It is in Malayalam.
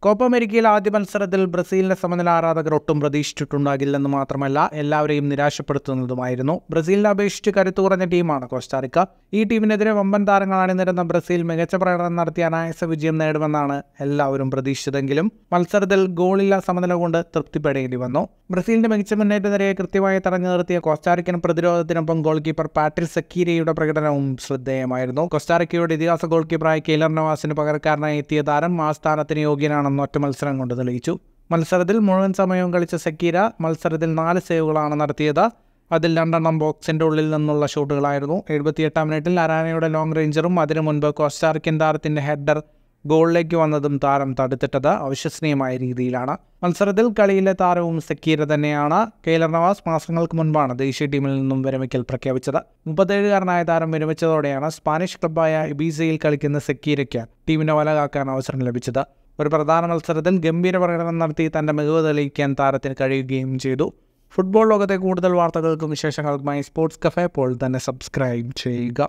കോപ്പ അമേരിക്കയിൽ ആദ്യ മത്സരത്തിൽ ബ്രസീലിന്റെ സമനില ആരാധകർ ഒട്ടും പ്രതീക്ഷിച്ചിട്ടുണ്ടാകില്ലെന്ന് മാത്രമല്ല എല്ലാവരെയും നിരാശപ്പെടുത്തുന്നതുമായിരുന്നു. ബ്രസീലിനെ അപേക്ഷിച്ച് കരുത്തു കുറഞ്ഞ ടീമാണ് കോസ്റ്റാറിക്ക. ഈ ടീമിനെതിരെ വമ്പൻ താരങ്ങൾ അണിനിരന്ന ബ്രസീൽ മികച്ച പ്രകടനം നടത്തി അനായാസ വിജയം നേടുമെന്നാണ് എല്ലാവരും പ്രതീക്ഷിച്ചതെങ്കിലും മത്സരത്തിൽ ഗോളില്ല സമനില കൊണ്ട് തൃപ്തിപ്പെടേണ്ടി വന്നു. ബ്രസീലിന്റെ മികച്ച മുന്നേറ്റ നിരയെ കൃത്യമായി തടഞ്ഞു നിർത്തിയ കോസ്റ്റാറിക്കൻ പ്രതിരോധത്തിനൊപ്പം ഗോൾ കീപ്പർ പാട്രിസ് സെക്കീരയുടെ പ്രകടനവും ശ്രദ്ധേയമായിരുന്നു. കോസ്റ്റാറിക്കയുടെ ഇതിഹാസ ഗോൾ കീപ്പറായ കെയ്ലർ നവാസിന് പകരക്കാരനായി എത്തിയ താരം ആ സ്ഥാനത്തിന് യോഗ്യനാണെന്ന് ഒറ്റ മത്സരം കൊണ്ട് തെളിയിച്ചു. മത്സരത്തിൽ മുഴുവൻ സമയവും കളിച്ച സെക്കീര മത്സരത്തിൽ 4 സേവുകളാണ് നടത്തിയത്. അതിൽ 2 ബോക്സിന്റെ ഉള്ളിൽ നിന്നുള്ള ഷോട്ടുകളായിരുന്നു. 78-ാം മിനിറ്റിൽ അരാനയുടെ ലോങ് റേഞ്ചറും അതിനു മുൻപ് കോസ്റ്റാറിക്കൻ താരത്തിന്റെ ഹെഡർ ഗോളിലേക്ക് വന്നതും താരം തടുത്തിട്ടത് അവിശ്വസനീയമായ രീതിയിലാണ്. മത്സരത്തിൽ കളിയിലെ താരവും സെക്കീര തന്നെയാണ്. കെയ്ലർ നവാസ് മാസങ്ങൾക്ക് മുൻപാണ് ദേശീയ ടീമിൽ നിന്നും വിരമിക്കൽ പ്രഖ്യാപിച്ചത്. 37-കാരനായ താരം വിരമിച്ചതോടെയാണ് സ്പാനിഷ് ക്ലബ്ബായ ഇബീസയിൽ കളിക്കുന്ന സെക്കീരയ്ക്ക് ടീമിനെ വലകാക്കാൻ അവസരം ലഭിച്ചത്. ഒരു പ്രധാന മത്സരത്തിൽ ഗംഭീര പ്രകടനം നടത്തി തന്റെ മികവ് തെളിയിക്കാൻ താരത്തിന് കഴിയുകയും ചെയ്തു. ഫുട്ബോൾ ലോകത്തെ കൂടുതൽ വാർത്തകൾക്കും വിശേഷങ്ങൾക്കുമായി സ്പോർട്സ് കഫേ ഇപ്പോൾ തന്നെ സബ്സ്ക്രൈബ് ചെയ്യുക.